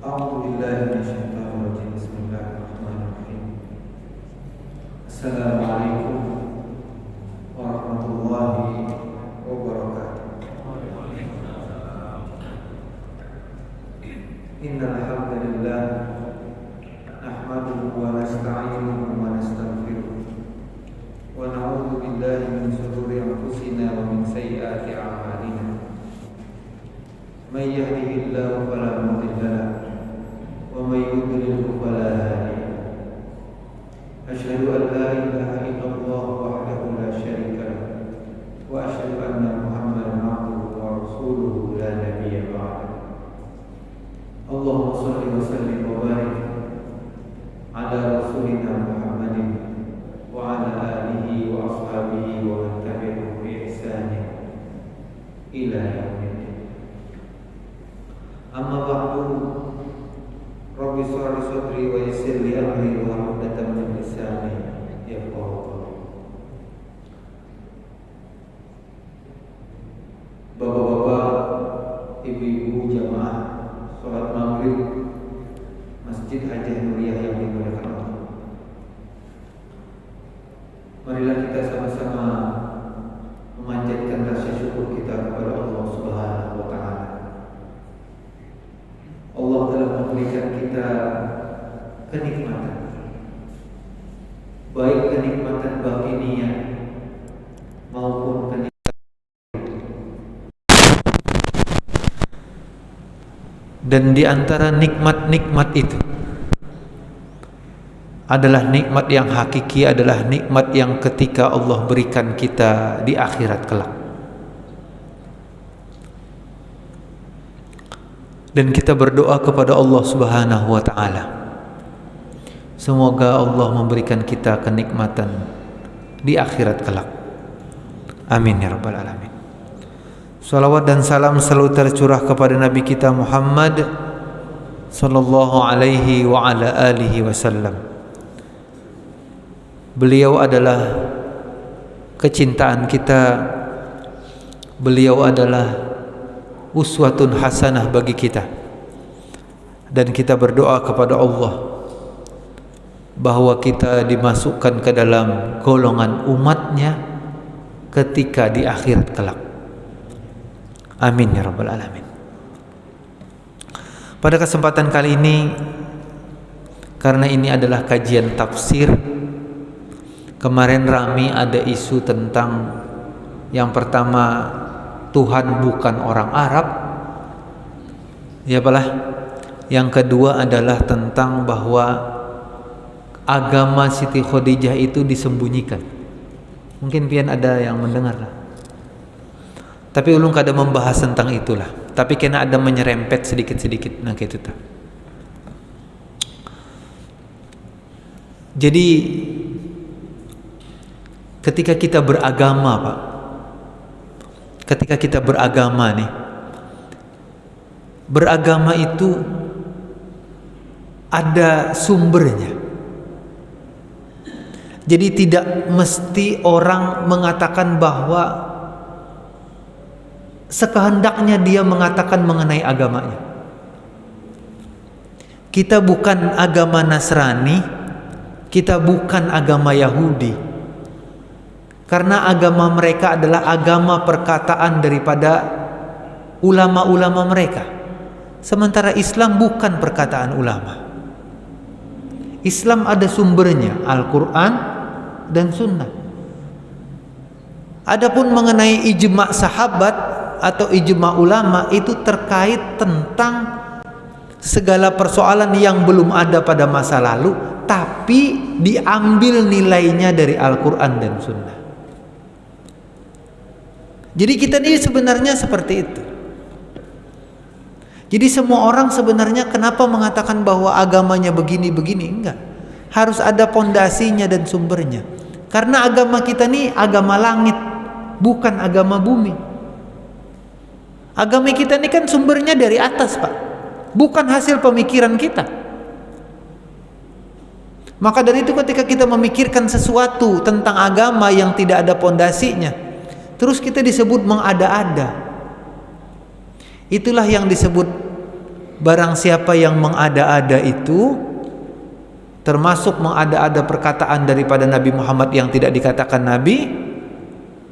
أعوذ بالله من الشيطان الرجيم. بسم الله الرحمن الرحيم. السلام عليكم ورحمة الله وبركاته. إن الحمد لله نحمده ونستعينه ونستغفره ونعوذ بالله من شرور أنفسنا ومن سيئات أعمالنا. من يهده الله فلا مضل له ومن يضلل فلا هادي له. أشهد أن لا إله إلا الله وحده لا شريك له وأشهد أن محمدا عبده ورسوله لا نبي بعده. اللهم صل وسلم وبارك على رسولنا محمد وعلى آله وأصحابه ومن تبعهم بإحسان إلى يوم الدين. أما بعد رب اشرح لي صدري ويسر لي أمري واحلل عقدة من لساني يفقهوا قولي. Bapak-bapak, ibu-ibu jamaah sholat maghrib Masjid Hajah Nuriyah yang dimuliakan Allah, marilah kita sama-sama memanjatkan rasa syukur kita kepada Allah Subhanahu wa Ta'ala. Allah telah memberikan kita kenikmatan, baik kenikmatan batiniah maupun kenikmatan. Dan di antara nikmat-nikmat itu adalah nikmat yang hakiki, adalah nikmat yang ketika Allah berikan kita di akhirat kelak. Dan kita berdoa kepada Allah Subhanahu wa Ta'ala, semoga Allah memberikan kita kenikmatan di akhirat kelak. Amin ya rabbal alamin. Salawat dan salam selalu tercurah kepada Nabi kita Muhammad sallallahu alaihi wa ala alihi wasallam. Beliau adalah kecintaan kita. Beliau adalah uswatun hasanah bagi kita. Dan kita berdoa kepada Allah bahwa kita dimasukkan ke dalam golongan umatnya ketika di akhirat kelak. Amin ya rabbal alamin. Pada kesempatan kali ini, karena ini adalah kajian tafsir, kemarin rame ada isu tentang yang pertama, Tuhan bukan orang Arab, ya apalah. Yang kedua adalah tentang bahwa agama Siti Khadijah itu disembunyikan. Mungkin pian ada yang mendengar lah. Tapi ulun kada membahas tentang itulah. Tapi kena ada menyerempet sedikit-sedikit nah gitu ta. Jadi ketika kita beragama, Pak, ketika kita beragama nih, beragama itu ada sumbernya. Jadi tidak mesti orang mengatakan bahwa sekehendaknya dia mengatakan mengenai agamanya. Kita bukan agama Nasrani, kita bukan agama Yahudi. Karena agama mereka adalah agama perkataan daripada ulama-ulama mereka. Sementara Islam bukan perkataan ulama. Islam ada sumbernya, Al-Quran dan Sunnah. Adapun mengenai ijma' sahabat atau ijma' ulama, itu terkait tentang segala persoalan yang belum ada pada masa lalu, tapi diambil nilainya dari Al-Quran dan Sunnah. Jadi kita ini sebenarnya seperti itu. Jadi semua orang sebenarnya kenapa mengatakan bahwa agamanya begini-begini? Enggak. Harus ada pondasinya dan sumbernya. Karena agama kita ini agama langit, bukan agama bumi. Agama kita ini kan sumbernya dari atas, Pak, bukan hasil pemikiran kita. Maka dari itu ketika kita memikirkan sesuatu tentang agama yang tidak ada pondasinya, terus kita disebut mengada-ada. Itulah yang disebut barang siapa yang mengada-ada itu, termasuk mengada-ada perkataan daripada Nabi Muhammad yang tidak dikatakan Nabi,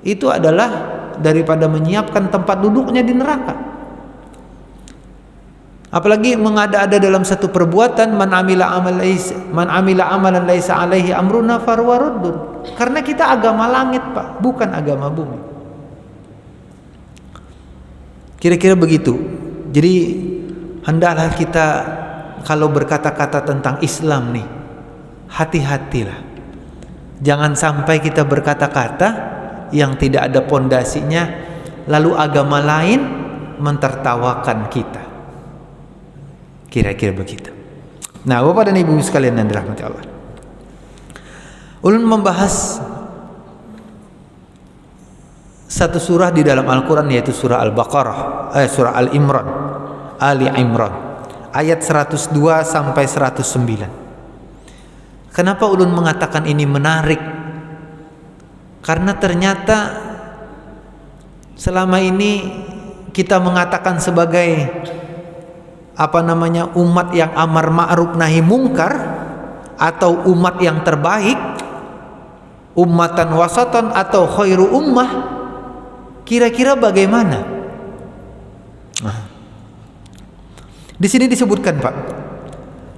itu adalah daripada menyiapkan tempat duduknya di neraka. Apalagi mengada-ada dalam satu perbuatan, man amila amalan laisa alaihi amruna fahuwa raddun. Karena kita agama langit, Pak, bukan agama bumi. Kira-kira begitu. Jadi hendaklah kita kalau berkata-kata tentang Islam nih, hati-hatilah. Jangan sampai kita berkata-kata yang tidak ada pondasinya, lalu agama lain mentertawakan kita. Kira-kira begitu. Nah, Bapak dan Ibu sekalian yang dirahmati Allah, ulun membahas satu surah di dalam Al-Quran, yaitu surah Al-Baqarah, surah Al-Imran, Ali Imran, ayat 102 sampai 109. Kenapa ulun mengatakan ini menarik? Karena ternyata selama ini kita mengatakan sebagai umat yang amar ma'ruf nahi mungkar, atau umat yang terbaik, ummatan wasatan atau khairu ummah. Kira-kira bagaimana? Di sini disebutkan, Pak,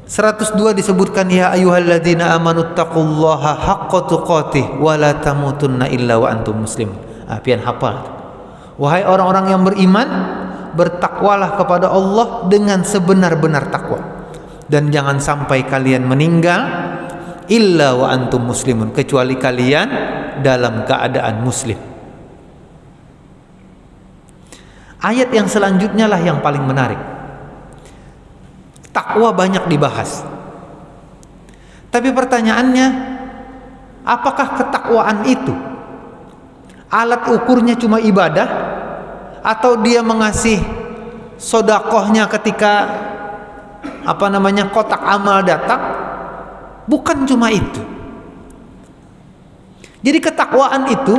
102 disebutkan, ya ayyuhalladzina amanu taqullaha haqqa tuqatih wa la tamutunna illa wa antum muslimun. Pian hafal. Wahai orang-orang yang beriman, bertakwalah kepada Allah dengan sebenar-benar takwa, dan jangan sampai kalian meninggal illa wa antum muslimun, kecuali kalian dalam keadaan muslim. Ayat yang selanjutnya lah yang paling menarik. Takwa banyak dibahas, tapi pertanyaannya, apakah ketakwaan itu alat ukurnya cuma ibadah, atau dia mengasih sodakohnya ketika kotak amal datang? Bukan cuma itu. Jadi ketakwaan itu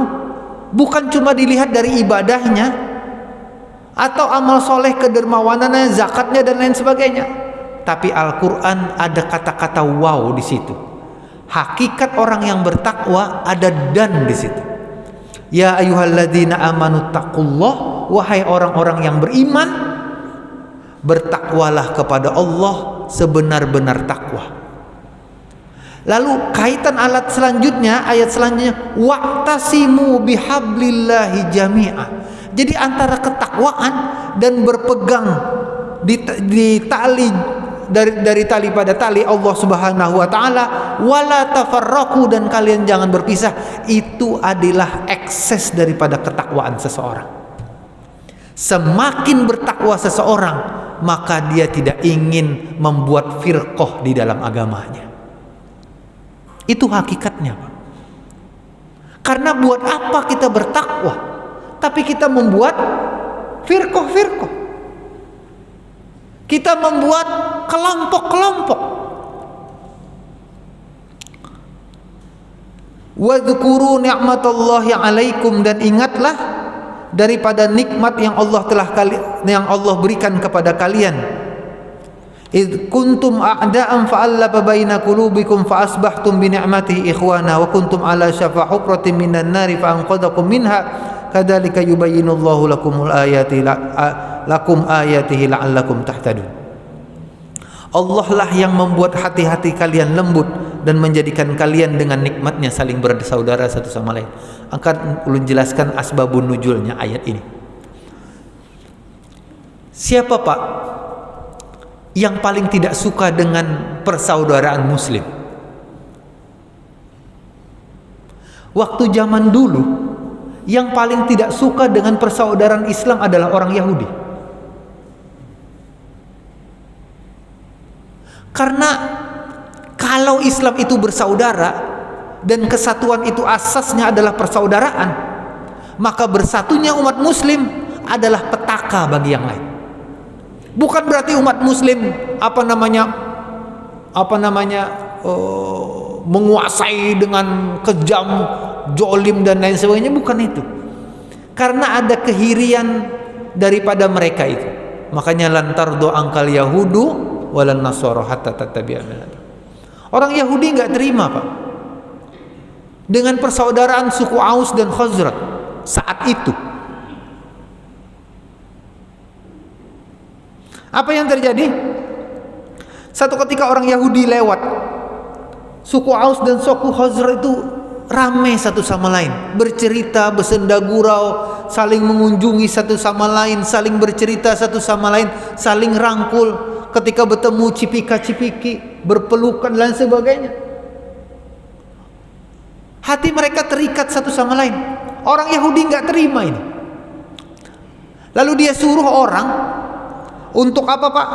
bukan cuma dilihat dari ibadahnya atau amal soleh, kedermawanannya, zakatnya dan lain sebagainya. Tapi Al-Quran ada kata-kata wow di situ. Hakikat orang yang bertakwa ada dan di situ. Ya ayyuhalladzina amanu taqullah, wahai orang-orang yang beriman, bertakwalah kepada Allah sebenar-benar takwa. Lalu kaitan ayat selanjutnya, wa'tasimu bihablillahi jami'a. Jadi antara ketakwaan dan berpegang di tali, dari tali pada tali Allah Subhanahu wa taala, wala tafarraqu, dan kalian jangan berpisah, itu adalah ekses daripada ketakwaan seseorang. Semakin bertakwa seseorang, maka dia tidak ingin membuat firqah di dalam agamanya. Itu hakikatnya, Pak. Karena buat apa kita bertakwa tapi kita membuat firqah-firqah? Kita membuat kelompok-kelompok. Wadhkuru ni'matallahi 'alaikum, dan ingatlah daripada nikmat yang Allah berikan kepada kalian. Id kuntum a'da'an fa'allafa baina qulubikum fa asbahtum bi ni'matihi ikhwana wa kuntum 'ala syafa hufratin minan nari fa anqadhakum minha kadzalika yubayyinullahu lakumul ayati lakum ayatihi la'allakum tahtadun. Allah lah yang membuat hati-hati kalian lembut dan menjadikan kalian dengan nikmatnya saling bersaudara satu sama lain. Akan ulun jelaskan asbabun nuzulnya ayat ini. Siapa, Pak, yang paling tidak suka dengan persaudaraan muslim? Waktu zaman dulu, yang paling tidak suka dengan persaudaraan Islam adalah orang Yahudi. Karena kalau Islam itu bersaudara dan kesatuan itu asasnya adalah persaudaraan, maka bersatunya umat muslim adalah petaka bagi yang lain. Bukan berarti umat muslim menguasai dengan kejam, jolim dan lain sebagainya, bukan itu. Karena ada kehirian daripada mereka itu. Makanya lantar do angkal Yahudu walan Nasara hatta tattabi'a millatahum. Orang Yahudi nggak terima, Pak, dengan persaudaraan suku Aus dan Khazraj saat itu. Apa yang terjadi? Satu ketika orang Yahudi lewat, suku Aus dan suku Khazraj itu ramai satu sama lain, bercerita, bersenda gurau, saling mengunjungi satu sama lain, saling bercerita satu sama lain, saling rangkul, ketika bertemu cipika-cipiki, berpelukan dan sebagainya. Hati mereka terikat satu sama lain. Orang Yahudi nggak terima ini. Lalu dia suruh orang untuk apa, Pak?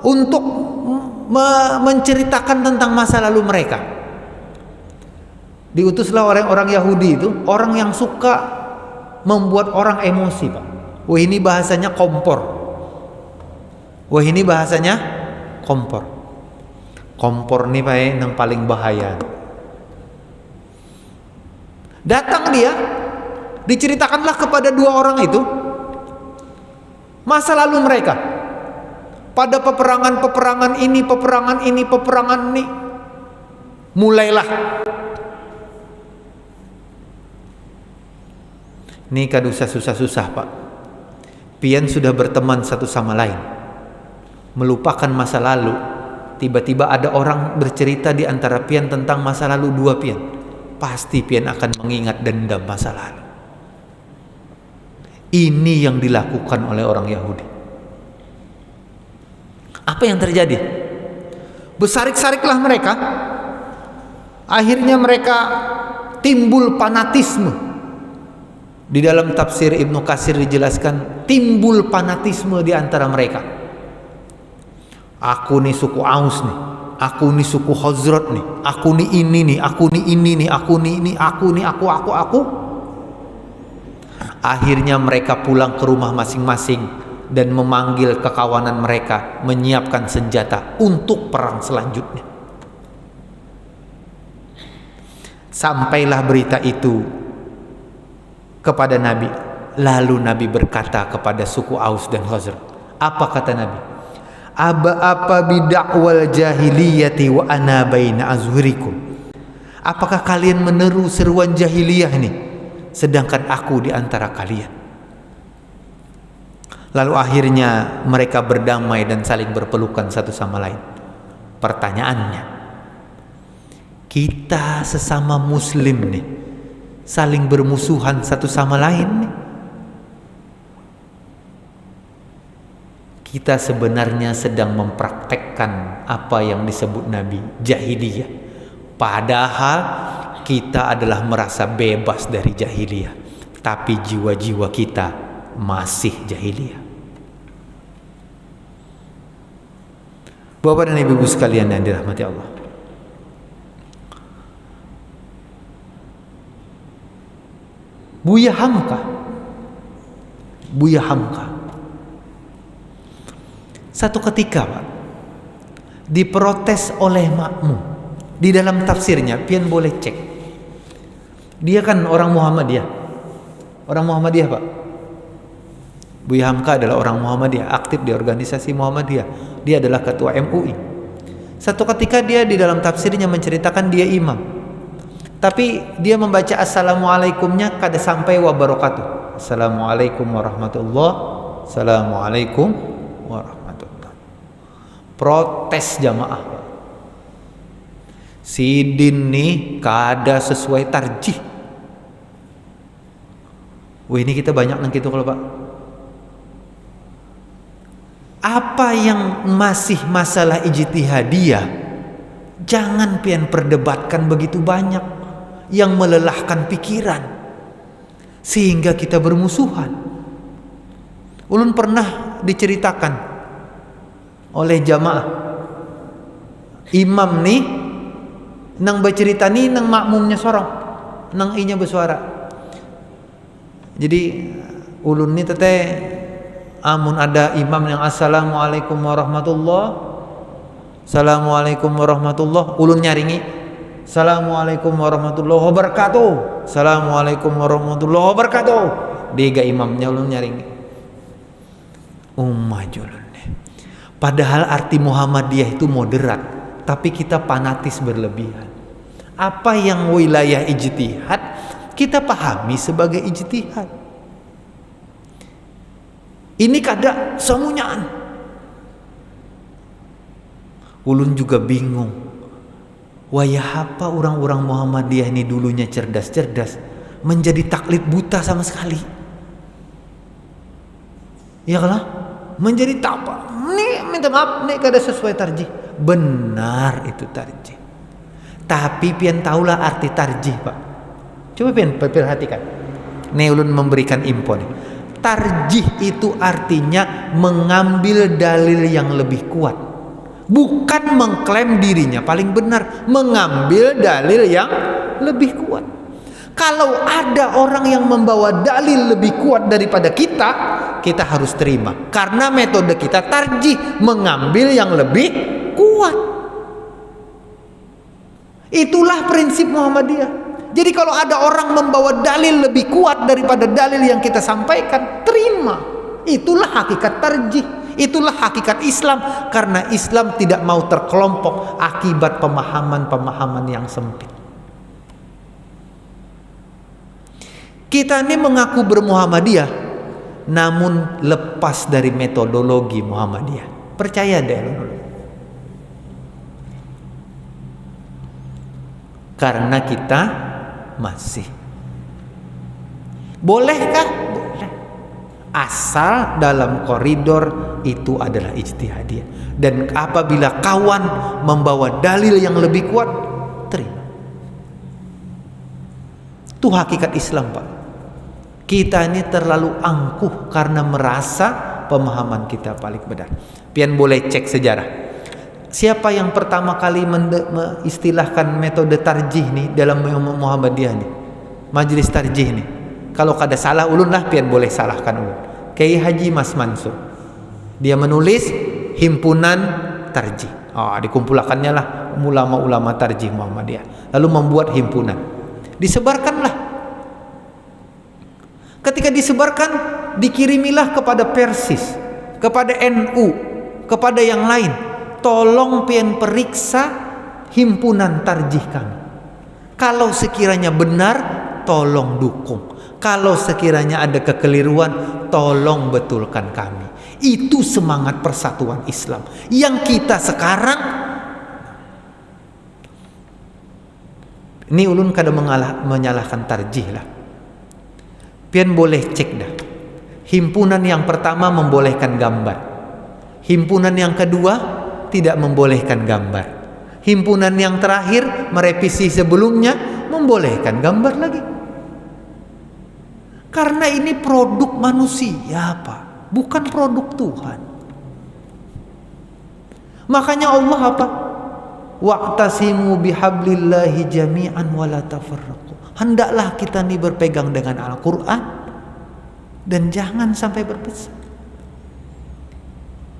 Untuk menceritakan tentang masa lalu mereka. Diutuslah orang-orang Yahudi itu, orang yang suka membuat orang emosi, Pak. Wah, ini bahasanya kompor. Wah, ini bahasanya kompor. Kompor nih, Pak, yang paling bahaya. Datang dia, diceritakanlah kepada dua orang itu masa lalu mereka. Pada peperangan ini, peperangan ini. Mulailah. Ini kada usah susah-susah, Pak. Pian sudah berteman satu sama lain, melupakan masa lalu. Tiba-tiba ada orang bercerita di antara pian tentang masa lalu dua pian. Pasti pian akan mengingat dendam masa lalu. Ini yang dilakukan oleh orang Yahudi. Apa yang terjadi? Bersarik-sariklah mereka. Akhirnya mereka timbul fanatisme. Di dalam tafsir Ibnu Katsir dijelaskan timbul fanatisme di antara mereka. Aku nih suku Aus nih, aku nih suku Khazraj nih, aku nih ini nih, aku nih ini nih, aku nih ini, aku nih aku. Akhirnya mereka pulang ke rumah masing-masing dan memanggil kekawanan mereka menyiapkan senjata untuk perang selanjutnya. Sampailah berita itu kepada Nabi. Lalu Nabi berkata kepada suku Aus dan Khazraj. Apa kata Nabi? Apa bidakwal jahiliyati wa ana baina azhurikum. Apakah kalian meneru seruan jahiliyah nih, sedangkan aku di antara kalian? Lalu akhirnya mereka berdamai dan saling berpelukan satu sama lain. Pertanyaannya, kita sesama muslim nih saling bermusuhan satu sama lain nih, kita sebenarnya sedang mempraktekkan apa yang disebut Nabi jahiliyah. Padahal kita adalah merasa bebas dari jahiliyah, tapi jiwa-jiwa kita masih jahiliyah. Bapak dan Ibu sekalian yang dirahmati Allah, Buya Hamka satu ketika, Pak, diprotes oleh makmum. Di dalam tafsirnya pian boleh cek. Dia kan orang Muhammadiyah. Orang Muhammadiyah, Pak. Buya Hamka adalah orang Muhammadiyah, aktif di organisasi Muhammadiyah. Dia adalah ketua MUI. Satu ketika dia di dalam tafsirnya menceritakan dia imam, tapi dia membaca assalamualaikumnya kada sampai wabarakatuh. Assalamualaikum warahmatullahi. Assalamualaikum warahmatullahi. Protes jamaah. Sidin nih kada sesuai tarjih. Wah, ini kita banyak nang gitu kalau, Pak. Apa yang masih masalah ijtihadiyah, jangan pian perdebatkan begitu banyak yang melelahkan pikiran sehingga kita bermusuhan. Ulun pernah diceritakan oleh jamaah, imam nih nang bercerita nih nang makmumnya sorong, nang inya bersuara. Jadi ulun nih teteh amun ada imam yang assalamualaikum warahmatullah, assalamualaikum warahmatullah, ulun nyaringi assalamualaikum warahmatullahi wabarakatuh, assalamualaikum warahmatullahi wabarakatuh. Bega imamnya ulun nyaringi. Ummajulun. Padahal arti Muhammadiyah itu moderat, tapi kita fanatis berlebihan. Apa yang wilayah ijtihad kita pahami sebagai ijtihad. Ini kada semunyaan. Ulun juga bingung. Wayah apa orang-orang Muhammadiyah ini dulunya cerdas-cerdas menjadi taklid buta sama sekali. Ya kalah? Menjadi tapa. Nih minta maaf, nih kada sesuai tarjih. Benar itu tarjih. Tapi pian tahulah arti tarjih, Pak. Coba pian perhatikan. Nih ulun memberikan info nih. Tarjih itu artinya mengambil dalil yang lebih kuat. Bukan mengklaim dirinya paling benar, mengambil dalil yang lebih kuat. Kalau ada orang yang membawa dalil lebih kuat daripada kita harus terima. Karena metode kita tarjih, mengambil yang lebih kuat. Itulah prinsip Muhammadiyah. Jadi kalau ada orang membawa dalil lebih kuat daripada dalil yang kita sampaikan, terima. Itulah hakikat tarjih. Itulah hakikat Islam. Karena Islam tidak mau terkelompok akibat pemahaman-pemahaman yang sempit. Kita ini mengaku bermuhammadiyah, namun lepas dari metodologi Muhammadiyah. Percaya deh. Karena kita masih. Bolehkah? Boleh. Asal dalam koridor itu adalah ijtihadiyah. Dan apabila kawan membawa dalil yang lebih kuat, terima. Itu hakikat Islam, Pak. Kita ini terlalu angkuh karena merasa pemahaman kita paling benar. Pian boleh cek sejarah. Siapa yang pertama kali mengistilahkan metode tarjih nih dalam Muhammadiyah nih? Majelis tarjih nih. Kalau kada salah ulun lah, pian boleh salahkan ulun. Kiai Haji Mas Mansur. Dia menulis himpunan tarjih. Dikumpulkannya lah ulama-ulama tarjih Muhammadiyah. Lalu membuat himpunan. Disebarkanlah. Ketika disebarkan, dikirimilah kepada Persis, kepada NU, kepada yang lain. Tolong pian periksa himpunan tarjih kami. Kalau sekiranya benar, tolong dukung. Kalau sekiranya ada kekeliruan, tolong betulkan kami. Itu semangat persatuan Islam. Yang kita sekarang, ini ulun kada menyalahkan tarjih lah. Pian boleh cek dah. Himpunan yang pertama membolehkan gambar. Himpunan yang kedua tidak membolehkan gambar. Himpunan yang terakhir merevisi sebelumnya membolehkan gambar lagi. Karena ini produk manusia, Pak, bukan produk Tuhan. Makanya Allah apa? Wa'tasimu bihablillahi jami'an wa la tafarraqu. Hendaklah kita ini berpegang dengan Al-Quran dan jangan sampai berpisah.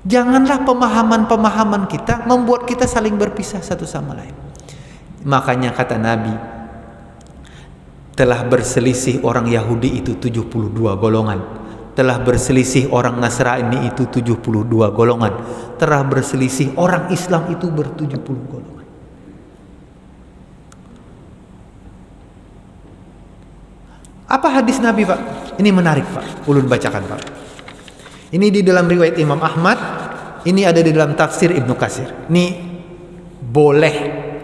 Janganlah pemahaman-pemahaman kita membuat kita saling berpisah satu sama lain. Makanya kata Nabi, telah berselisih orang Yahudi itu 72 golongan. Telah berselisih orang Nasrani itu 72 golongan. Telah berselisih orang Islam itu 70 golongan. Apa hadis Nabi, Pak? Ini menarik, Pak. Ulun bacakan, Pak. Ini di dalam riwayat Imam Ahmad. Ini ada di dalam tafsir Ibnu Katsir. Ini boleh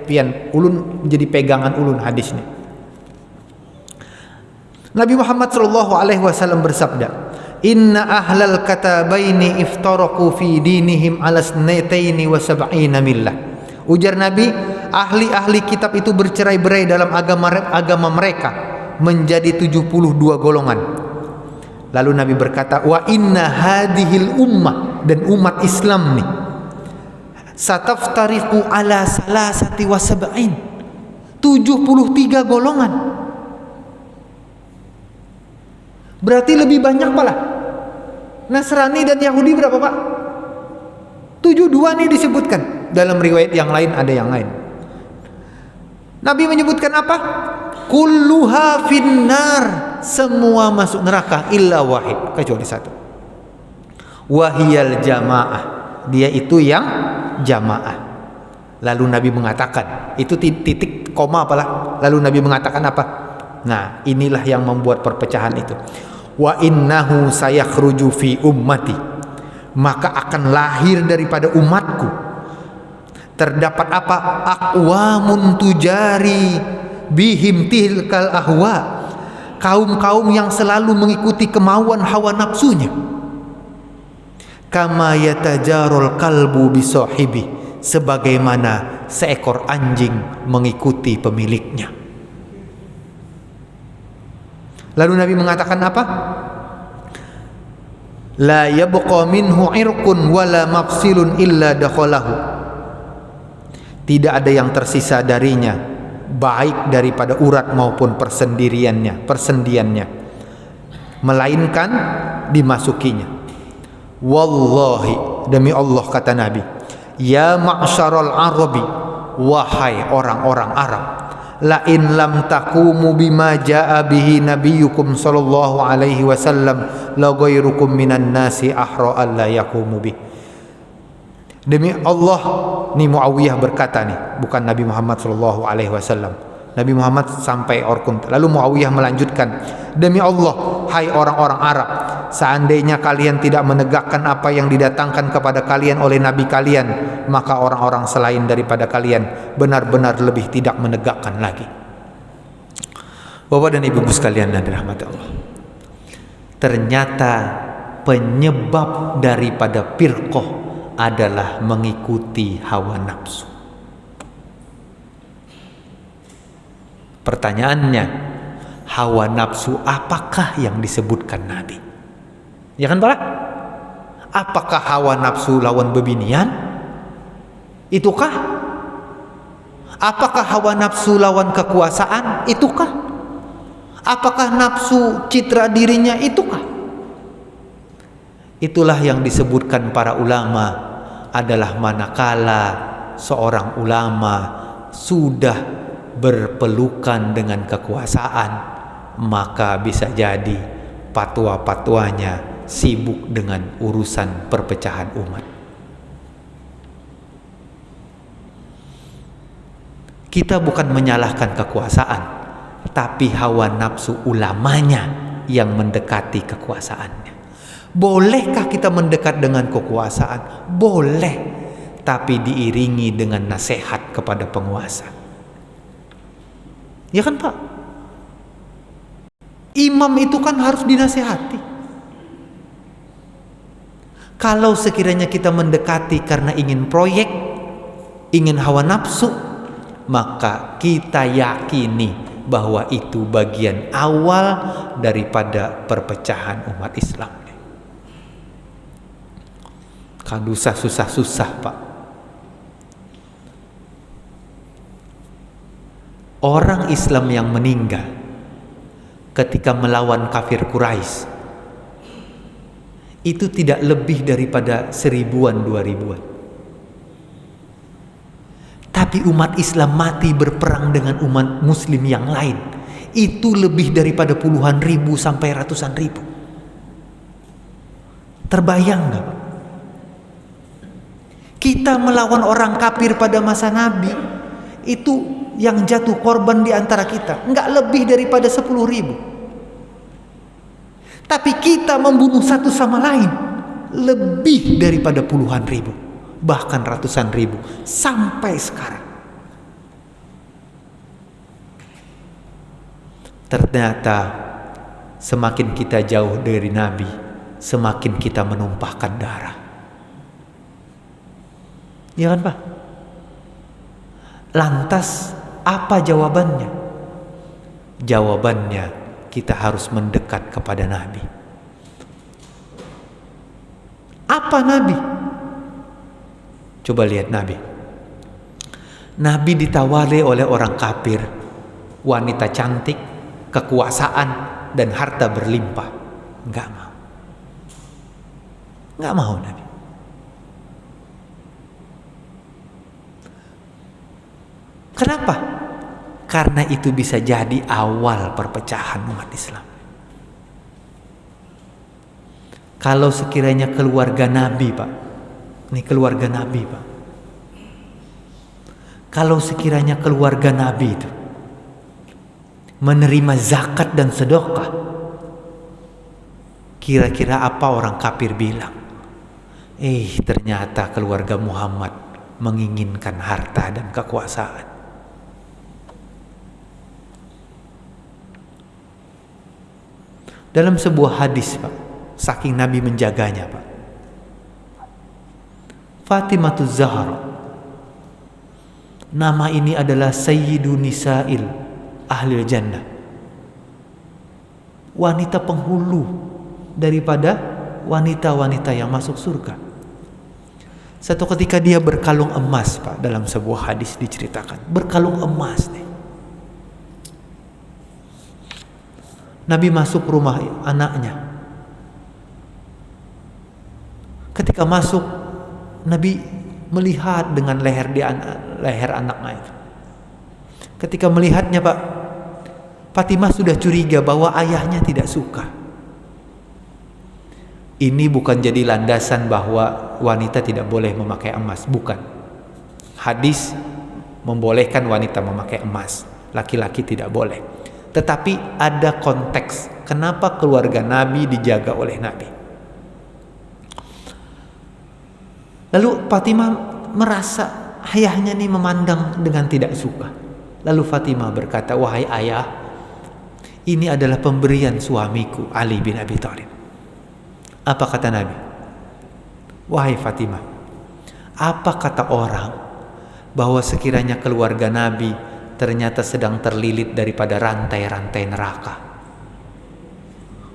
pian ulun jadi pegangan ulun hadis ini. Nabi Muhammad SAW bersabda, Inna ahlal katabaini iftaraku fi dinihim ala snataini wa sab'ina millah. Ujar Nabi, ahli-ahli kitab itu bercerai-berai dalam agama mereka menjadi 72 golongan. Lalu Nabi berkata, wa inna hadhil ummah, dan umat Islam nih, sataftariqu ala salasati wa sab'in, 73 golongan. Berarti lebih banyak malah. Nasrani dan Yahudi berapa, Pak? 72 nih disebutkan. Dalam riwayat yang lain ada yang lain. Nabi menyebutkan apa? Kulluha finnar, semua masuk neraka illa wahid, kecuali satu. Wahiyal jamaah, dia itu yang jamaah. Lalu Nabi mengatakan, itu titik koma apalah. Lalu Nabi mengatakan apa? Nah, inilah yang membuat perpecahan itu. Wa innahu sayakhruju fi ummati, maka akan lahir daripada umatku terdapat apa? Aqwamun tujari bihim tilkal ahwa, kaum-kaum yang selalu mengikuti kemauan hawa nafsunya. Kama yatajarul kalbu bisahibi, sebagaimana seekor anjing mengikuti pemiliknya. Lalu Nabi mengatakan apa? La yabqa minhu irqun wala mafsilun illa dakhalahu. Tidak ada yang tersisa darinya, baik daripada urat maupun persendiannya, melainkan dimasukinya. Wallahi, demi Allah kata Nabi, ya ma'syaral arabi, wahai orang-orang Arab, la in lam taqumu bima jaa bihi nabiyyukum sallallahu alaihi wasallam la ghairukum minan nasi ahra alla yaqumu bih. Demi Allah, nih Muawiyah berkata nih, bukan Nabi Muhammad sallallahu alaihi wasallam. Nabi Muhammad sampai orkun. Lalu Muawiyah melanjutkan, demi Allah, hai orang-orang Arab, seandainya kalian tidak menegakkan apa yang didatangkan kepada kalian oleh Nabi kalian, maka orang-orang selain daripada kalian benar-benar lebih tidak menegakkan lagi. Bapak dan Ibu sekalian yang dirahmati Allah, ternyata penyebab daripada firqah adalah mengikuti hawa nafsu. Pertanyaannya, hawa nafsu apakah yang disebutkan Nabi? Ya kan Pak? Apakah hawa nafsu lawan bebinian? Itukah? Apakah hawa nafsu lawan kekuasaan? Itukah? Apakah nafsu citra dirinya? Itukah? Itulah yang disebutkan para ulama adalah manakala seorang ulama sudah berpelukan dengan kekuasaan, maka bisa jadi fatwa-fatwanya sibuk dengan urusan perpecahan umat. Kita bukan menyalahkan kekuasaan, tapi hawa nafsu ulamanya yang mendekati kekuasaannya. Bolehkah kita mendekat dengan kekuasaan? Boleh, tapi diiringi dengan nasihat kepada penguasa. Ya kan Pak? Imam itu kan harus dinasihati. Kalau sekiranya kita mendekati karena ingin proyek, ingin hawa nafsu, maka kita yakini bahwa itu bagian awal daripada perpecahan umat Islam. Kan susah-susah Pak. Orang Islam yang meninggal ketika melawan kafir Quraisy itu tidak lebih daripada 1000-an 2000-an. Tapi umat Islam mati berperang dengan umat muslim yang lain itu lebih daripada puluhan ribu sampai ratusan ribu. Terbayang gak? Kita melawan orang kafir pada masa Nabi, itu yang jatuh korban di antara kita enggak lebih daripada 10.000. Tapi kita membunuh satu sama lain lebih daripada puluhan ribu, bahkan ratusan ribu sampai sekarang. Ternyata semakin kita jauh dari Nabi, semakin kita menumpahkan darah. Ya kan Pak? Lantas apa jawabannya? Jawabannya kita harus mendekat kepada Nabi. Apa Nabi? Coba lihat Nabi. Nabi ditawari oleh orang kafir, wanita cantik, kekuasaan, dan harta berlimpah. Enggak mau. Enggak mau Nabi. Kenapa? Karena itu bisa jadi awal perpecahan umat Islam. Kalau sekiranya keluarga Nabi, Pak, ini keluarga Nabi, Pak, kalau sekiranya keluarga Nabi itu menerima zakat dan sedekah, kira-kira apa orang kafir bilang? Ternyata keluarga Muhammad menginginkan harta dan kekuasaan. Dalam sebuah hadis, Pak, saking Nabi menjaganya, Pak, Fatimatuz Zahra, nama ini adalah Sayyidu Nisa'il Ahlil Jannah, wanita penghulu daripada wanita-wanita yang masuk surga. Satu ketika dia berkalung emas, Pak, dalam sebuah hadis diceritakan, berkalung emas nih. Nabi masuk rumah anaknya. Ketika masuk, Nabi melihat dengan leher anaknya itu. Ketika melihatnya, Pak, Fatimah sudah curiga bahwa ayahnya tidak suka. Ini bukan jadi landasan bahwa wanita tidak boleh memakai emas, bukan. Hadis membolehkan wanita memakai emas, laki-laki tidak boleh. Tetapi ada konteks kenapa keluarga Nabi dijaga oleh Nabi. Lalu Fatimah merasa ayahnya ini memandang dengan tidak suka. Lalu Fatimah berkata, "Wahai ayah, ini adalah pemberian suamiku Ali bin Abi Thalib." Apa kata Nabi? "Wahai Fatimah, apa kata orang bahwa sekiranya keluarga Nabi ternyata sedang terlilit daripada rantai-rantai neraka?"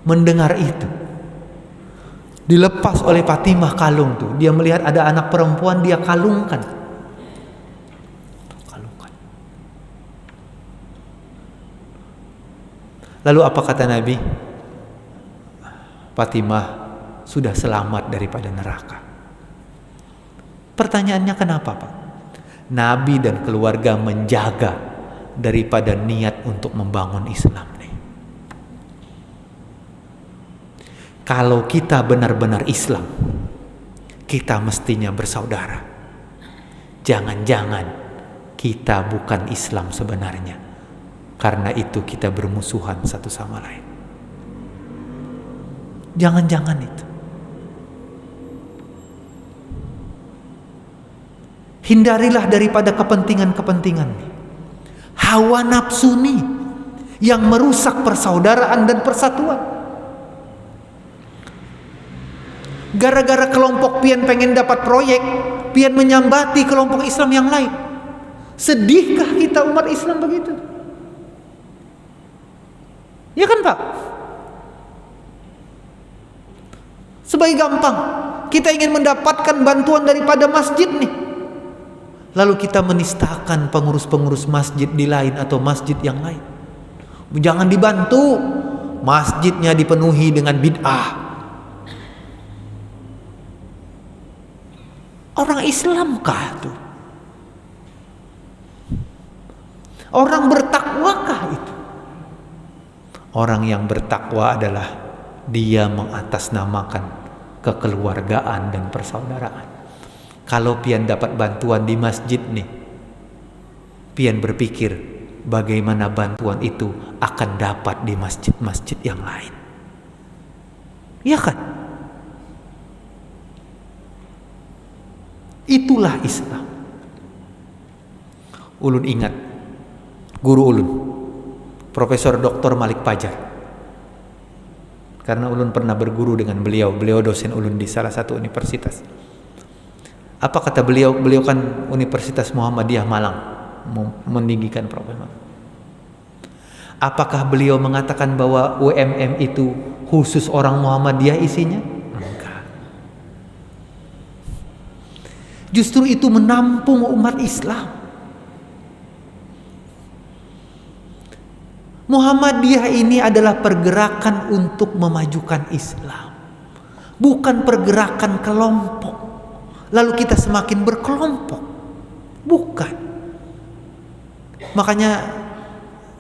Mendengar itu, dilepas oleh Fatimah kalung tuh. Dia melihat ada anak perempuan, dia kalungkan. Lalu apa kata Nabi? Fatimah sudah selamat daripada neraka. Pertanyaannya kenapa, Pak? Nabi dan keluarga menjaga daripada niat untuk membangun Islam nih. Kalau kita benar-benar Islam, kita mestinya bersaudara. Jangan-jangan kita bukan Islam sebenarnya. Karena itu kita bermusuhan satu sama lain. Jangan-jangan itu. Hindarilah daripada kepentingan-kepentingan nih. Hawa nafsu nih yang merusak persaudaraan dan persatuan. Gara-gara kelompok pian pengen dapat proyek, pian menyambati kelompok Islam yang lain. Sedihkah kita umat Islam begitu? Ya kan, Pak? Sebagai gampang, kita ingin mendapatkan bantuan daripada masjid nih. Lalu kita menistakan pengurus-pengurus masjid di lain atau masjid yang lain. Jangan dibantu, masjidnya dipenuhi dengan bid'ah. Orang Islamkah itu? Orang bertakwakah itu? Orang yang bertakwa adalah dia mengatasnamakan kekeluargaan dan persaudaraan. Kalau pian dapat bantuan di masjid nih, pian berpikir bagaimana bantuan itu akan dapat di masjid-masjid yang lain. Iya kan? Itulah Islam. Ulun ingat guru ulun, Profesor Dr. Malik Pajar. Karena ulun pernah berguru dengan beliau. Beliau dosen ulun di salah satu universitas. Apa kata beliau? Beliau kan Universitas Muhammadiyah Malang, meninggikan Profesor. Apakah beliau mengatakan bahwa UMM itu khusus orang Muhammadiyah isinya? Enggak. Justru itu menampung umat Islam. Muhammadiyah ini adalah pergerakan untuk memajukan Islam, bukan pergerakan kelompok. Lalu kita semakin berkelompok, bukan. Makanya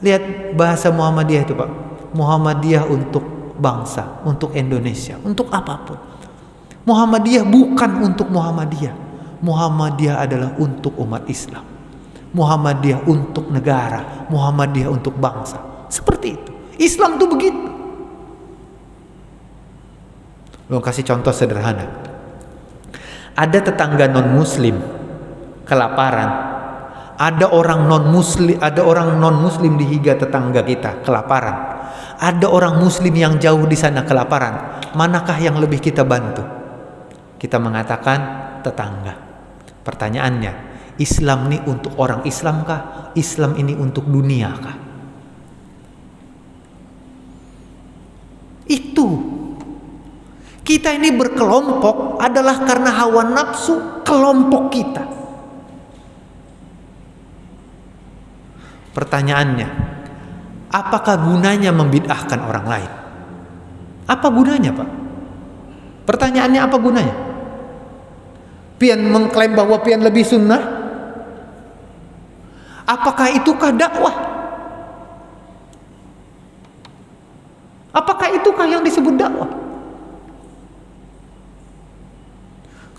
lihat bahasa Muhammadiyah itu, Pak. Muhammadiyah untuk bangsa, untuk Indonesia, untuk apapun. Muhammadiyah bukan untuk Muhammadiyah. Muhammadiyah adalah untuk umat Islam. Muhammadiyah untuk negara, Muhammadiyah untuk bangsa. Seperti itu. Islam tuh begitu. Lo kasih contoh sederhana. Ada tetangga non muslim kelaparan. Ada orang non muslim di Higa tetangga kita kelaparan. Ada orang muslim yang jauh di sana kelaparan. Manakah yang lebih kita bantu? Kita mengatakan tetangga. Pertanyaannya, Islam ini untuk orang Islam kah? Islam ini untuk dunia kah? Itu. Kita ini berkelompok adalah karena hawa nafsu kelompok kita. Pertanyaannya, apakah gunanya membid'ahkan orang lain? Apa gunanya, Pak? Pertanyaannya, apa gunanya? Pian mengklaim bahwa pian lebih sunnah? Apakah itukah dakwah? Apakah itukah yang disebut dakwah?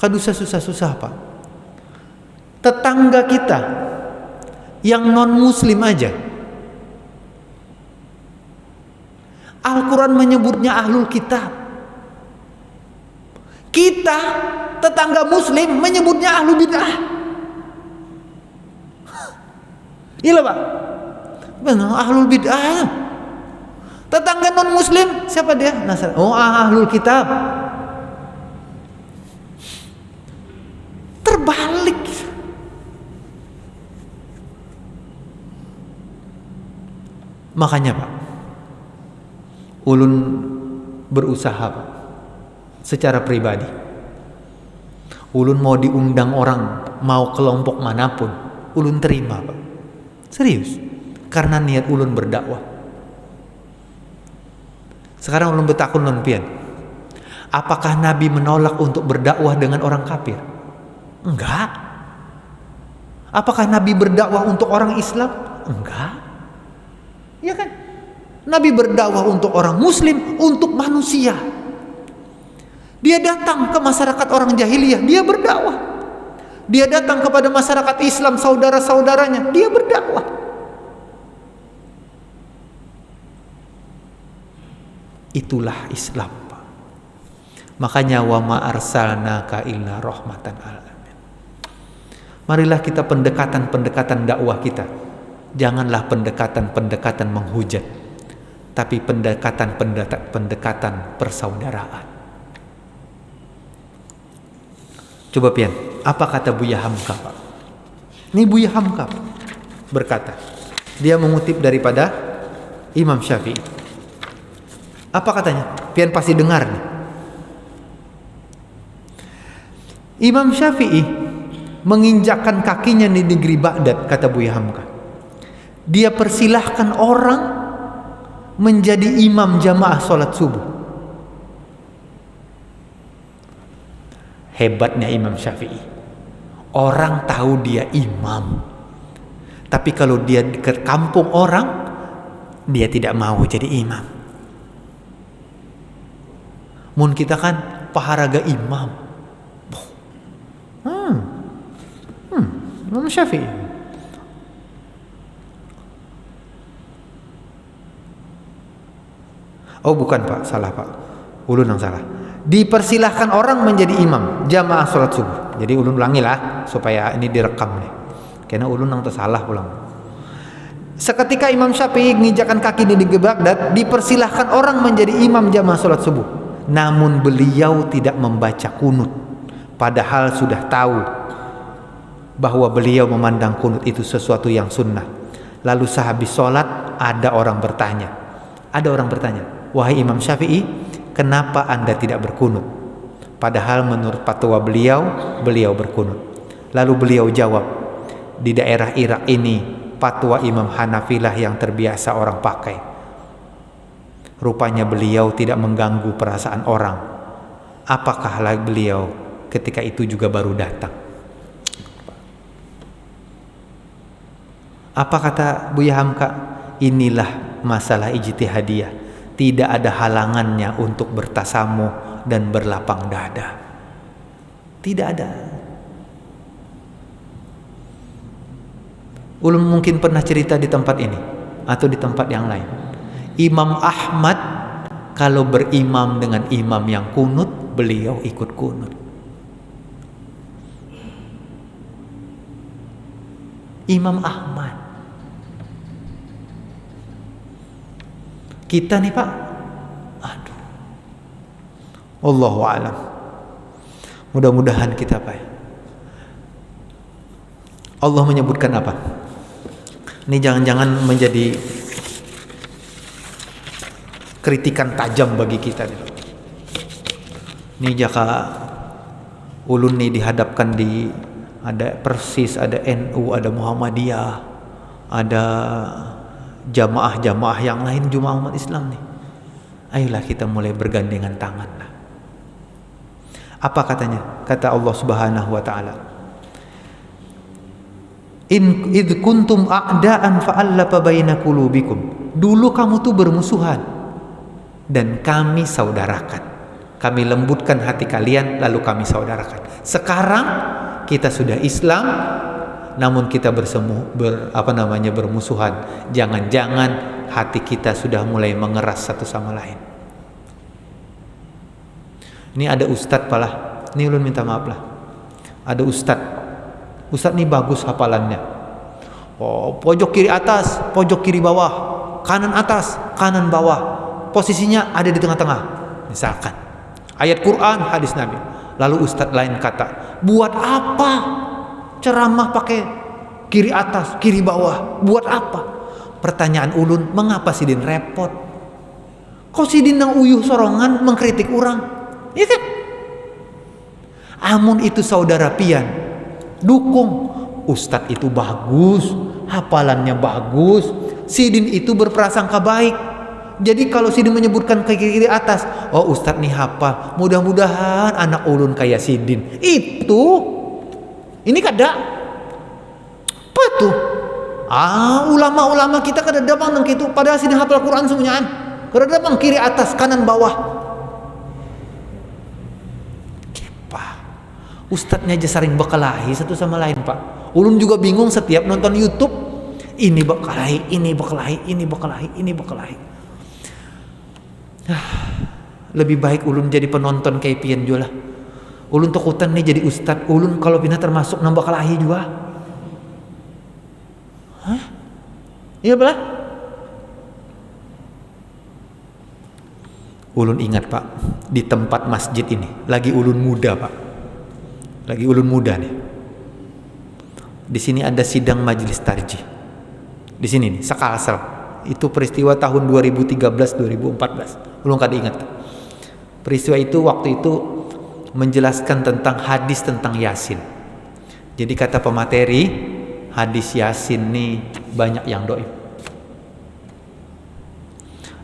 Kan susah-susah, Pak. Tetangga kita yang non muslim aja, Al-Quran menyebutnya ahlul kitab. Kita tetangga muslim menyebutnya ahlu bid'ah. Iya Pak, benar, ahlul bid'ah. Tetangga non muslim siapa dia? Nasr. Oh, ahlul kitab. Terbalik. Makanya Pak, ulun berusaha Pak, secara pribadi. Ulun mau diundang orang, mau kelompok manapun, ulun terima Pak. Serius, karena niat ulun berdakwah. Sekarang ulun betakun non pian, apakah Nabi menolak untuk berdakwah dengan orang kafir? Enggak. Apakah Nabi berdakwah untuk orang Islam? Enggak. Ya kan? Nabi berdakwah untuk orang muslim, untuk manusia. Dia datang ke masyarakat orang jahiliyah, dia berdakwah. Dia datang kepada masyarakat Islam, saudara-saudaranya, dia berdakwah. Itulah Islam, Pak. Makanya wa ma arsalnaka illa rahmatan lil alamin. Marilah kita pendekatan dakwah kita, janganlah pendekatan menghujat, tapi pendekatan persaudaraan. Coba pian, apa kata Buya Hamka, Pak? Ini Buya Hamka berkata, dia mengutip daripada Imam Syafi'i. Apa katanya? Pian pasti dengar nih. Imam Syafi'i menginjakkan kakinya di negeri Baghdad, kata Buya Hamka. Dia persilahkan orang menjadi imam jamaah sholat subuh. Hebatnya Imam Syafi'i. Orang tahu dia imam, tapi kalau dia ke kampung orang, dia tidak mau jadi imam. Mun kita kan paharaga imam. Imam Syafi'i. Oh bukan Pak, salah Pak. Ulun yang salah. Dipersilahkan orang menjadi imam jamaah sholat subuh. Jadi ulun ulangi lah supaya ini direkam nih. Karena ulun yang tersalah pulang. Seketika Imam Syafi'i menginjakkan kaki di negeri Baghdad, dipersilahkan orang menjadi imam jamaah sholat subuh. Namun beliau tidak membaca kunut, padahal sudah tahu bahwa beliau memandang kunut itu sesuatu yang sunnah. Lalu sehabis sholat ada orang bertanya, wahai Imam Syafi'i, kenapa anda tidak berkunut? Padahal menurut fatwa beliau berkunut. Lalu beliau jawab, di daerah Irak ini fatwa Imam Hanafilah yang terbiasa orang pakai. Rupanya beliau tidak mengganggu perasaan orang. Apakah beliau ketika itu juga baru datang? Apa kata Buya Hamka? Inilah masalah ijtihadiyah. tidak ada halangannya untuk bertasamuh dan berlapang dada. Tidak ada. Ulun mungkin pernah cerita di tempat ini atau di tempat yang lain. Imam Ahmad kalau berimam dengan imam yang kunut, beliau ikut kunut. Imam Ahmad. Kita nih Pak, aduh, Allahu a'lam. Mudah-mudahan kita Pak, Allah menyebutkan apa? Ini jangan-jangan menjadi kritikan tajam bagi kita nih. Ini jika ulun nih dihadapkan di ada Persis, ada NU, ada Muhammadiyah, ada jamaah-jamaah yang lain, jemaah umat Islam nih. Ayolah kita mulai bergandengan tangan lah. Apa katanya? Kata Allah Subhanahu wa taala, id kuntum a'daan fa'allafa baina qulubikum. Dulu kamu tuh bermusuhan dan kami saudarakan. Kami lembutkan hati kalian lalu kami saudarakan. Sekarang kita sudah Islam namun kita bermusuhan. Jangan-jangan hati kita sudah mulai mengeras satu sama lain. Ini ada ustadz palah. Ini ulun minta maaf lah. Ada ustadz ini bagus hafalannya. Oh, pojok kiri atas, pojok kiri bawah, kanan atas, kanan bawah. Posisinya ada di tengah-tengah. Misalkan ayat Quran, hadis Nabi. Lalu ustadz lain kata, buat apa ceramah pakai kiri atas, kiri bawah? Buat apa? Pertanyaan ulun, mengapa Sidin repot? Kok Sidin nang uyuh sorongan mengkritik orang? Iya kan? Amun itu saudara pian, dukung. Ustadz itu bagus, hafalannya bagus, Sidin itu berprasangka baik. Jadi kalau Sidin menyebutkan ke kiri atas, oh Ustadz nih hafal, mudah-mudahan anak ulun kayak Sidin. Itu ini kada apa tuh? Ulama-ulama kita kada dabang nang kitu, padahal Sidin hafal Quran semuanya. Kada dabang kiri atas, kanan bawah. Ustadznya aja sering berkelahi satu sama lain Pak. Ulun juga bingung setiap nonton YouTube. Ini berkelahi, ini berkelahi, ini berkelahi, ini berkelahi. Lebih baik ulun jadi penonton kayak pian juga lah. Ulun takutan nih jadi ustadz. Ulun kalau pina termasuk nambah kelahi juga. Hah? Iya belah. Ulun ingat Pak, di tempat masjid ini lagi ulun muda Pak. Lagi ulun muda nih. Di sini ada sidang majelis tarjih. Di sini nih, Sekalsel. Itu peristiwa tahun 2013-2014. Ulun kada ingat. Peristiwa itu waktu itu menjelaskan tentang hadis tentang Yasin. Jadi kata pemateri, hadis Yasin nih banyak yang dhaif.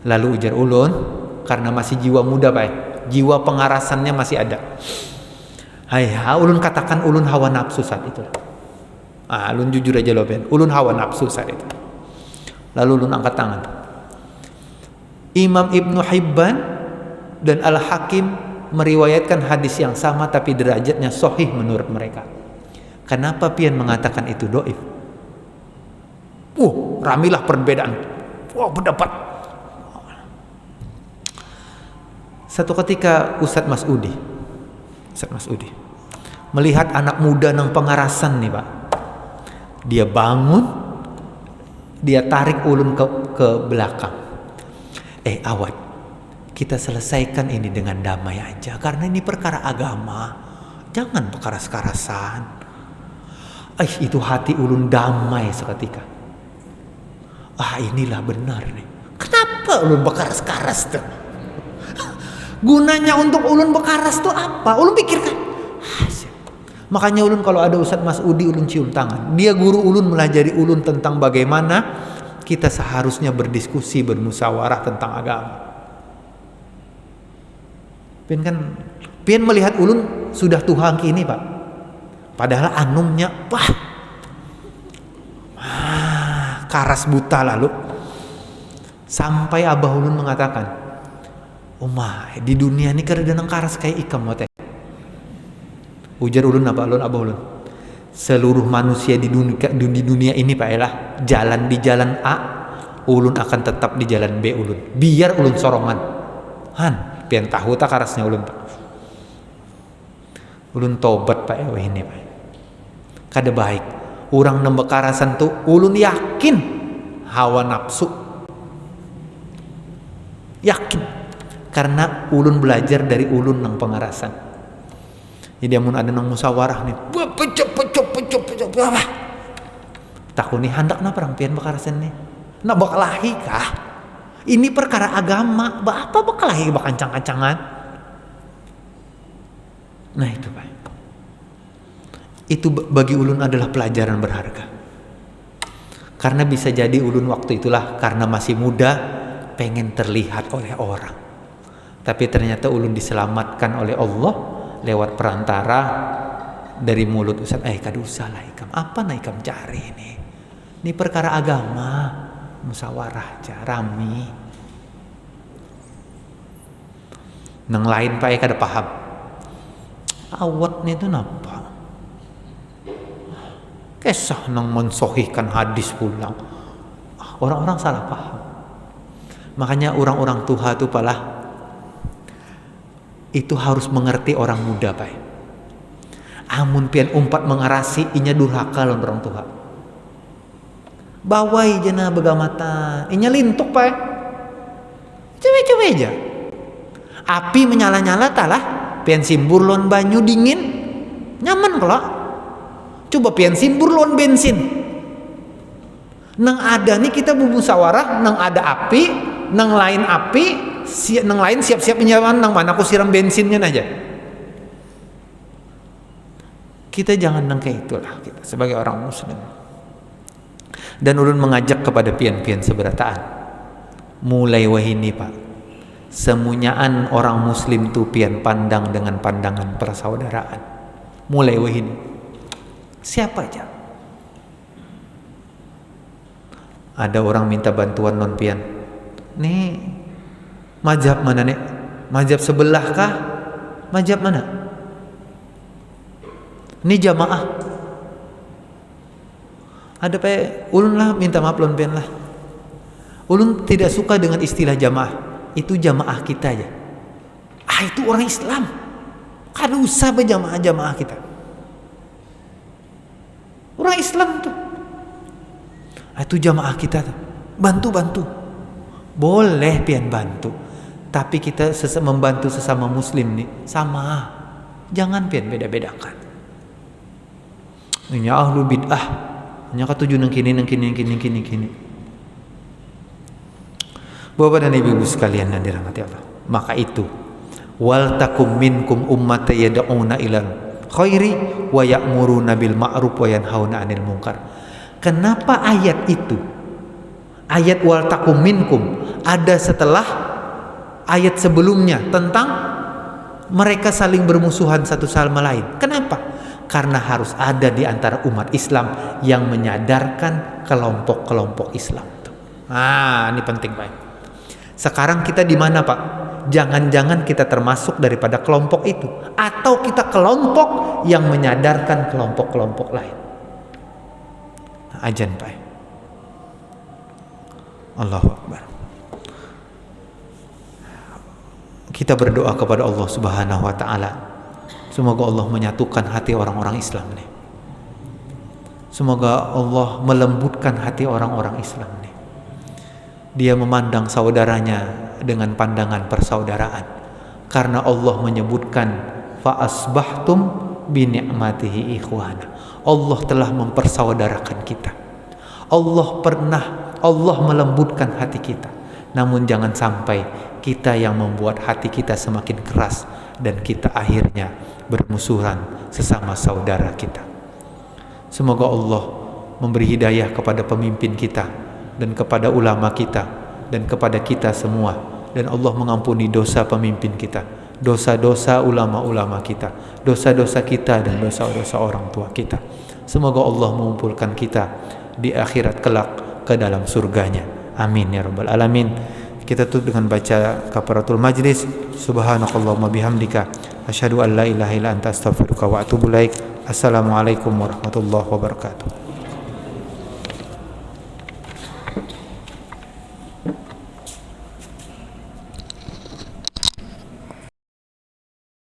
Lalu ujar ulun, karena masih jiwa muda Pak, jiwa pengarasannya masih ada. Ulun katakan ulun hawa nafsu saat itu. Ulun jujur aja loh Ben, ulun hawa nafsu saat itu. Lalu ulun angkat tangan. Imam Ibnu Hibban dan Al-Hakim meriwayatkan hadis yang sama tapi derajatnya sahih menurut mereka. Kenapa pian mengatakan itu dhaif? Ramilah perbedaan. Pendapat. Satu ketika Ustadz Mas'udi melihat anak muda nang pengarasan nih Pak. Dia bangun, dia tarik ulun ke belakang. Awat, kita selesaikan ini dengan damai aja, karena ini perkara agama. Jangan berkaras-karasan. Itu hati ulun damai seketika. Inilah benar nih. Kenapa ulun berkaras-karas tuh? Gunanya untuk ulun berkaras tuh apa? Ulun pikirkan. Makanya ulun kalau ada Ustadz Mas'udi ulun cium tangan. Dia guru ulun, melajari ulun tentang bagaimana kita seharusnya berdiskusi, bermusyawarah tentang agama. Pian melihat ulun sudah Tuhan kini Pak. Padahal anumnya karas buta lalu. Sampai abah ulun mengatakan, di dunia ini kada denang karas kayak ikam teh. Ujar ulun apa ulun? Seluruh manusia di dunia ini Pak Elah jalan di jalan A, ulun akan tetap di jalan B ulun. Biar ulun sorongan. Pian tahu tak karasnya ulun Pak. Ulun tobat Pak ini Pak. Kada baik. Orang nembak karasan tuh ulun yakin hawa nafsu. Yakin. Karena ulun belajar dari ulun nang pengarasan. Jadi amun ada nang musyawarah nih, pecop takut nih hendak na perang pian bakarasan nih. Nak bakalahi kah? Ini perkara agama, apa bakalahi bakancang-kancangan? Nah itu Pak. Itu bagi ulun adalah pelajaran berharga. Karena bisa jadi ulun waktu itulah karena masih muda pengen terlihat oleh orang. Tapi ternyata ulun diselamatkan oleh Allah lewat perantara dari mulut Ustaz. Kada usah lah ikam. Apa nak ikam cari ini? Ini perkara agama, musyawarah aja, rami. Nang lain Pak kada paham. Awat itu napa? Kesah nang mensohihkan hadis pulang. Orang-orang salah paham. Makanya orang-orang tua itu palah itu harus mengerti orang muda Pak. Amun pian umpat mengarasi inya durhaka lawan orang tua. Bawai jana begamata, inya lintuk Pak. Coba aja. Api menyala-nyala talah, pian simbur lawan banyu dingin, nyaman kalau. Coba pian simbur lawan bensin. Nang ada nih kita bermusyawarah, nang ada api, nang lain api, nang lain siap-siap menyawan, nang mana aku siram bensinnya aja. Kita jangan nang kayak itulah kita sebagai orang muslim. Dan ulun mengajak kepada pian-pian seberataan. Mulai wahini Pak. Semunyaan orang muslim tu pian pandang dengan pandangan persaudaraan. Mulai wahini. Siapa aja. Ada orang minta bantuan non pian. Nih mazhab mana nih? Mazhab sebelah kah? Mazhab mana? Ini jamaah. Ada Pak, ulun lah minta maaf lon pian lah. Ulun tidak suka dengan istilah jamaah. Itu jamaah kita aja. Itu orang Islam. Kada usah berjamaah-jamaah kita. Orang Islam tuh. Itu jamaah kita tuh. Bantu-bantu. Boleh pian bantu. Tapi kita membantu sesama muslim nih sama. Jangan pian beda-bedakan. Ini ahlu bid'ah. Hanya katuju nang kini. Bapak dan ibu sekalian yang dirahmati Allah. Maka itu wal takum minkum ummata yad'una ilal khairi wa ya'muruna bil ma'ruf wa yanhauna 'anil munkar. Kenapa ayat itu? Ayat wal takum minkum ada setelah ayat sebelumnya tentang mereka saling bermusuhan satu sama lain. Kenapa? Karena harus ada di antara umat Islam yang menyadarkan kelompok-kelompok Islam. Ini penting Pak. Sekarang kita di mana Pak? Jangan-jangan kita termasuk daripada kelompok itu, atau kita kelompok yang menyadarkan kelompok-kelompok lain. Ajan Pak. Allahu Akbar. Kita berdoa kepada Allah Subhanahu wa taala. Semoga Allah menyatukan hati orang-orang Islam nih. Semoga Allah melembutkan hati orang-orang Islam nih. Dia memandang saudaranya dengan pandangan persaudaraan. Karena Allah menyebutkan fa asbahtum bi ni'matihi ikhwana. Allah telah mempersaudarakan kita. Allah melembutkan hati kita. Namun jangan sampai kita yang membuat hati kita semakin keras dan kita akhirnya bermusuhan sesama saudara kita. Semoga Allah memberi hidayah kepada pemimpin kita dan kepada ulama kita dan kepada kita semua, dan Allah mengampuni dosa pemimpin kita, dosa-dosa ulama-ulama kita, dosa-dosa kita dan dosa-dosa orang tua kita. Semoga Allah mengumpulkan kita di akhirat kelak ke dalam surganya. Amin ya rabbal alamin. kita tutup dengan baca kafaratul majlis. Subhanakallahumma bihamdika asyhadu an la ilaha illa anta astaghfiruka wa atubu ilaik. Assalamualaikum warahmatullahi wabarakatuh.